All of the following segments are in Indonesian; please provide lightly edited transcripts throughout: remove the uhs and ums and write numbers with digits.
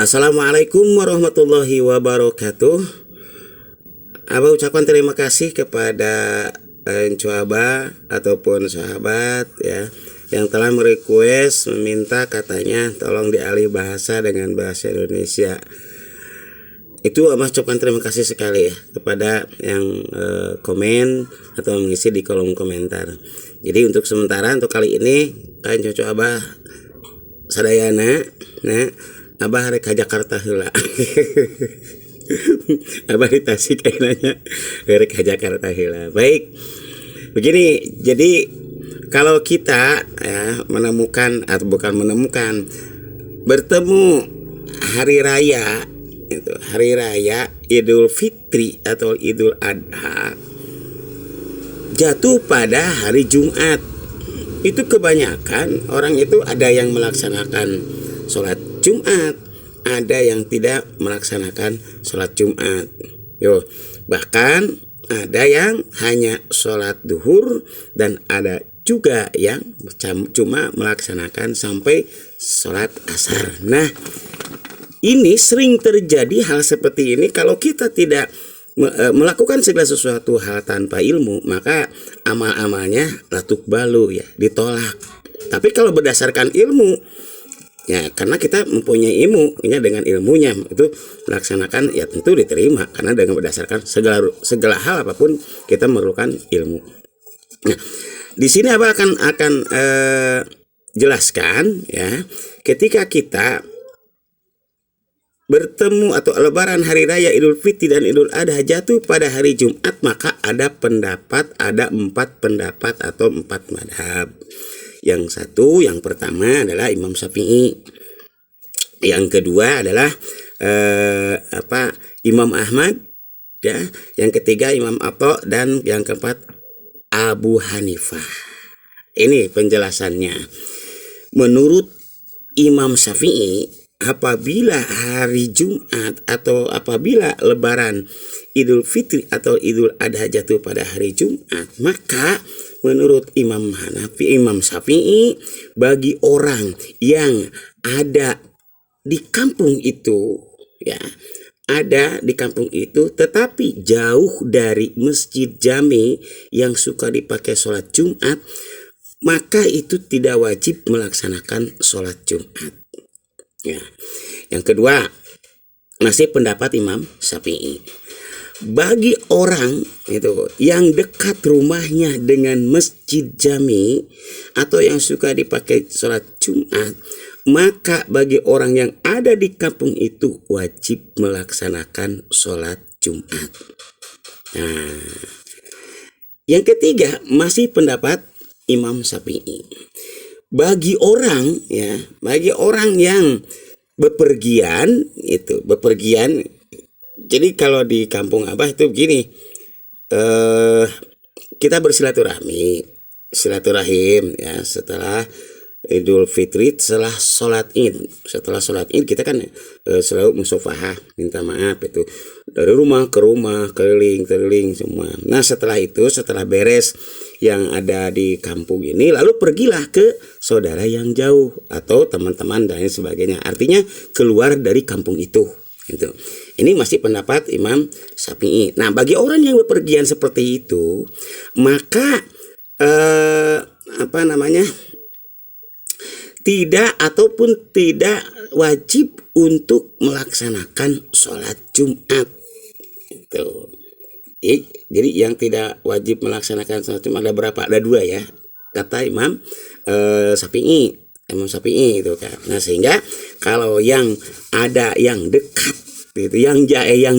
Assalamualaikum warahmatullahi wabarakatuh. Abah ucapkan terima kasih kepada Abah ataupun sahabat ya yang telah merequest meminta katanya tolong dialih bahasa dengan bahasa Indonesia. Itu Abah ucapkan terima kasih sekali ya kepada yang komen atau mengisi di kolom komentar. Jadi untuk sementara untuk kali ini kan cocok Abah sadayana nah Abah rek ka Jakarta heula. Abah di Tasik nanya rek ka Jakarta heula. Baik. Begini, jadi kalau kita ya menemukan atau bukan menemukan bertemu hari raya itu, hari raya Idul Fitri atau Idul Adha jatuh pada hari Jumat. Itu kebanyakan orang itu ada yang melaksanakan sholat Jumat, ada yang tidak melaksanakan sholat Jumat. Bahkan ada yang hanya sholat duhur dan ada juga yang cuma melaksanakan sampai sholat asar. Nah, ini sering terjadi hal seperti ini kalau kita tidak melakukan segala sesuatu hal tanpa ilmu, maka amal-amalnya latuk balu ya, ditolak. Tapi kalau berdasarkan ilmu ya, karena kita mempunyai ilmu ya, dengan ilmunya itu melaksanakan ya tentu diterima karena dengan berdasarkan segala hal apapun kita memerlukan ilmu. Nah, di sini Abah akan jelaskan ya, ketika kita bertemu atau lebaran hari raya Idul Fitri dan Idul Adha jatuh pada hari Jumat, maka ada 4 pendapat atau 4 madhab. Yang pertama adalah Imam Syafi'i. Yang kedua adalah Imam Ahmad ya. Yang ketiga Imam Atha dan yang keempat Abu Hanifah. Ini penjelasannya. Menurut Imam Syafi'i, apabila hari Jumat atau apabila lebaran Idul Fitri atau Idul Adha jatuh pada hari Jumat, maka menurut Imam Syafi'i, bagi orang yang ada di kampung itu ya, ada di kampung itu tetapi jauh dari masjid jami yang suka dipakai sholat Jumat, maka itu tidak wajib melaksanakan sholat Jumat ya. Yang kedua masih pendapat Imam Syafi'i, bagi orang itu yang dekat rumahnya dengan masjid jami atau yang suka dipakai sholat Jumat, maka bagi orang yang ada di kampung itu wajib melaksanakan sholat Jumat. Nah, yang ketiga masih pendapat Imam Syafi'i, bagi orang yang bepergian. Jadi kalau di kampung Abah itu begini, kita silaturahim ya setelah Idul Fitri, setelah sholat Id kita kan selalu musafahah, minta maaf itu dari rumah ke rumah, keliling semua. Nah setelah itu, setelah beres yang ada di kampung ini, lalu pergilah ke saudara yang jauh atau teman-teman dan lain sebagainya. Artinya keluar dari kampung itu. Gitu. Ini masih pendapat Imam Syafi'i. Nah, bagi orang yang bepergian seperti itu, maka tidak wajib untuk melaksanakan sholat Jumat. Itu. Jadi yang tidak wajib melaksanakan sholat Jumat ada berapa? Ada 2 ya, kata Imam Syafi'i. Imam Syafi'i itu kan. Nah sehingga kalau yang ada yang dekat itu, yang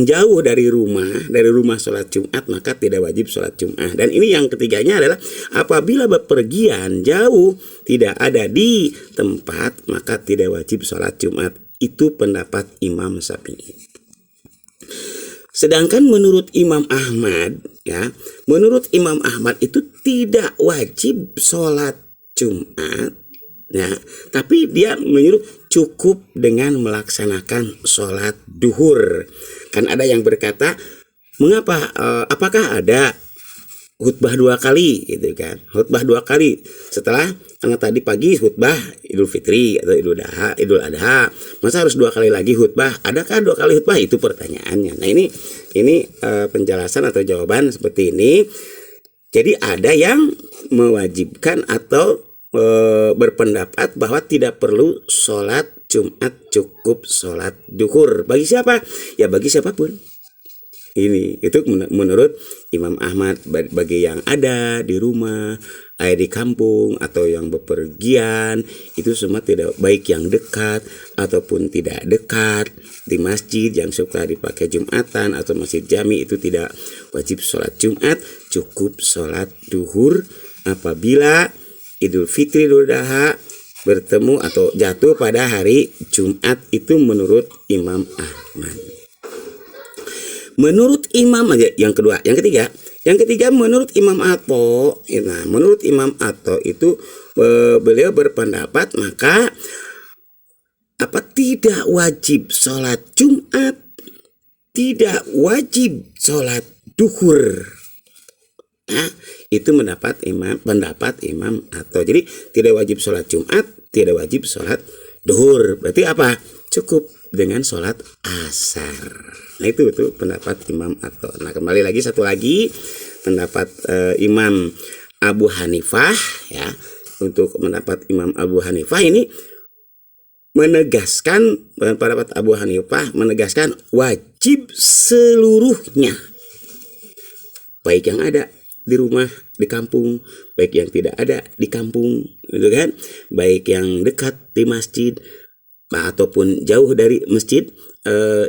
jauh dari rumah sholat Jumat, maka tidak wajib sholat Jumat. Dan ini yang ketiganya adalah apabila bepergian jauh tidak ada di tempat, maka tidak wajib sholat Jumat. Itu pendapat Imam Syafi'i. Sedangkan menurut Imam Ahmad ya, menurut Imam Ahmad itu tidak wajib sholat Jumat ya, tapi dia menyuruh cukup dengan melaksanakan sholat duhur. Kan ada yang berkata, mengapa? Apakah ada khutbah 2 kali gitu kan? Khutbah 2 kali setelah karena tadi pagi khutbah Idul Fitri atau Idul Adha, masa harus 2 kali lagi khutbah? Adakah 2 kali khutbah? Itu pertanyaannya. Nah ini penjelasan atau jawaban seperti ini. Jadi ada yang mewajibkan atau berpendapat bahwa tidak perlu sholat Jumat, cukup sholat duhur. Bagi siapa? Ya bagi siapapun. Ini itu menurut Imam Ahmad. Bagi yang ada di rumah, di kampung, atau yang bepergian, itu semua tidak, baik yang dekat ataupun tidak dekat, di masjid yang suka dipakai Jumatan atau masjid jami, itu tidak wajib sholat Jumat, cukup sholat duhur apabila Idul Fitri, Idul Adha bertemu atau jatuh pada hari Jumat. Itu menurut Imam Ahmad. Menurut Imam aja yang kedua, yang ketiga menurut Imam Atho. Nah, menurut Imam Atho itu beliau berpendapat maka tidak wajib sholat Jumat, tidak wajib sholat duhur. Nah, itu pendapat Imam Atho. Jadi tidak wajib sholat Jumat, tidak wajib sholat duhur. Berarti apa? Cukup dengan sholat asar. Nah itu pendapat Imam Atho. Nah kembali lagi satu lagi pendapat Imam Abu Hanifah ya. Untuk pendapat Imam Abu Hanifah ini menegaskan, pendapat Abu Hanifah menegaskan wajib seluruhnya, baik yang ada di rumah, di kampung, baik yang tidak ada di kampung, gitu kan? Baik yang dekat di masjid ataupun jauh dari masjid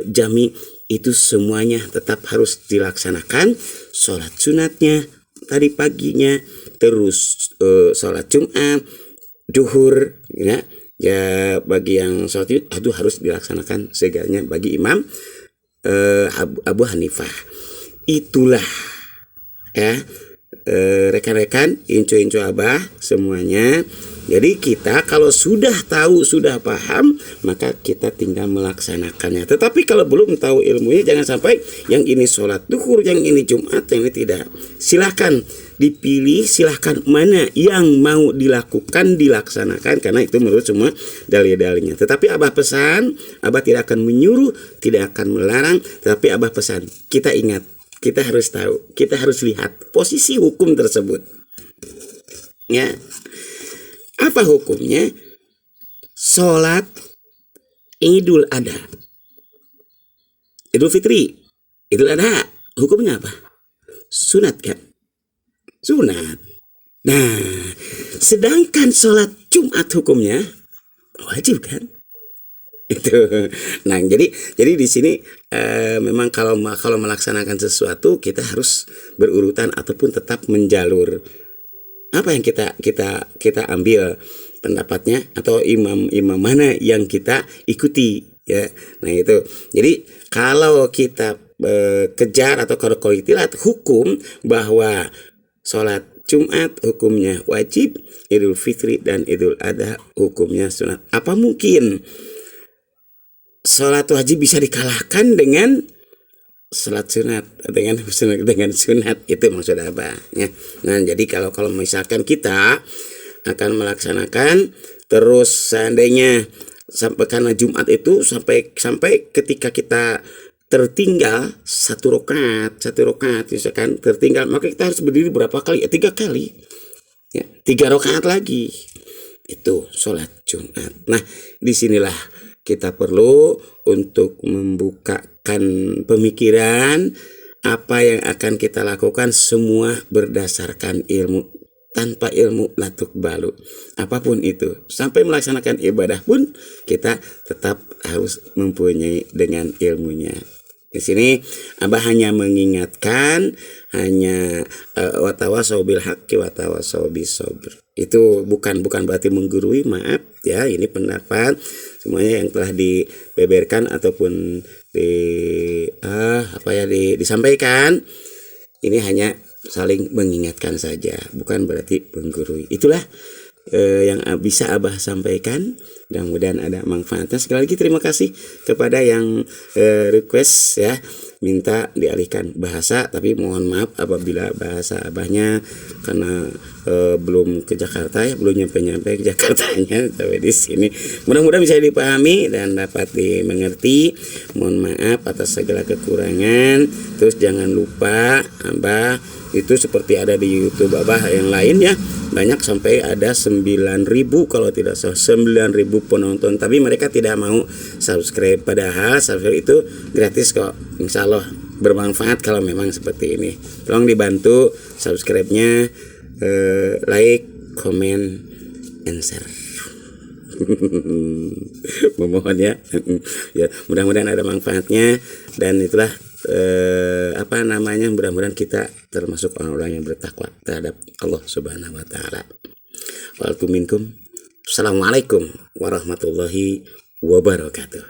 jami, itu semuanya tetap harus dilaksanakan. Sholat sunatnya tadi paginya, terus sholat Jumat, duhur, ya bagi yang sholat itu harus dilaksanakan segalanya bagi Imam Abu Hanifah. Itulah ya rekan-rekan, inco-inco abah semuanya. Jadi kita kalau sudah tahu, sudah paham, maka kita tinggal melaksanakannya. Tetapi kalau belum tahu ilmunya, jangan sampai yang ini sholat duhur, yang ini Jumat, yang ini tidak. Silahkan dipilih, silahkan mana yang mau dilakukan, dilaksanakan, karena itu menurut semua dalil-dalilnya. Tetapi abah pesan, abah tidak akan menyuruh, tidak akan melarang, tetapi abah pesan, kita ingat, kita harus tahu, kita harus lihat posisi hukum tersebut. Ya. Apa hukumnya? Sholat Idul Adha, Idul Fitri, Idul Adha, hukumnya apa? Sunat kan? Sunat. Nah, sedangkan sholat Jumat hukumnya wajib kan? Itu. Nah, jadi di sini memang kalau melaksanakan sesuatu kita harus berurutan ataupun tetap menjalur. Apa yang kita ambil pendapatnya atau imam mana yang kita ikuti ya. Nah itu. Jadi kalau kita kejar atau kalau kita lihat hukum bahwa sholat Jumat hukumnya wajib, Idul Fitri dan Idul Adha hukumnya sunat. Apa mungkin sholat wajib bisa dikalahkan dengan sholat sunat, dengan sunat? Itu maksud abah ya. Nah jadi kalau misalkan kita akan melaksanakan terus, seandainya sampai karena Jumat itu sampai ketika kita tertinggal satu rakaat misalkan tertinggal, maka kita harus berdiri berapa kali? 3 kali ya, 3 rakaat lagi. Itu sholat Jumat. Nah disinilah kita perlu untuk membukakan pemikiran apa yang akan kita lakukan semua berdasarkan ilmu. Tanpa ilmu latuk balu. Apapun itu, sampai melaksanakan ibadah pun kita tetap harus mempunyai dengan ilmunya. Di sini abah hanya mengingatkan, hanya watawasau bil haqqi watawasau bis sabr. Itu bukan berarti menggurui, maaf ya. Ini pendapat semuanya yang telah dibeberkan ataupun disampaikan. Ini hanya saling mengingatkan saja, bukan berarti menggurui. Itulah yang bisa abah sampaikan. Mudah-mudahan ada manfaatnya. Sekali lagi terima kasih kepada yang request ya, minta dialihkan bahasa, tapi mohon maaf apabila bahasa abahnya karena belum ke Jakarta ya, belum nyampe ke Jakartanya sampai di sini. Mudah-mudahan bisa dipahami dan dapat dimengerti. Mohon maaf atas segala kekurangan. Terus jangan lupa Abah itu seperti ada di YouTube Abah yang lain ya, banyak sampai ada 9.000 kalau tidak salah, 9.000 penonton, tapi mereka tidak mau subscribe, padahal subscribe itu gratis kok. Insya Allah bermanfaat kalau memang seperti ini. Tolong dibantu subscribe-nya, like, comment, and share. Memohon ya. Ya, mudah-mudahan ada manfaatnya, dan itulah mudah-mudahan kita termasuk orang-orang yang bertakwa terhadap Allah Subhanahu wa taala. Assalamualaikum warahmatullahi wabarakatuh.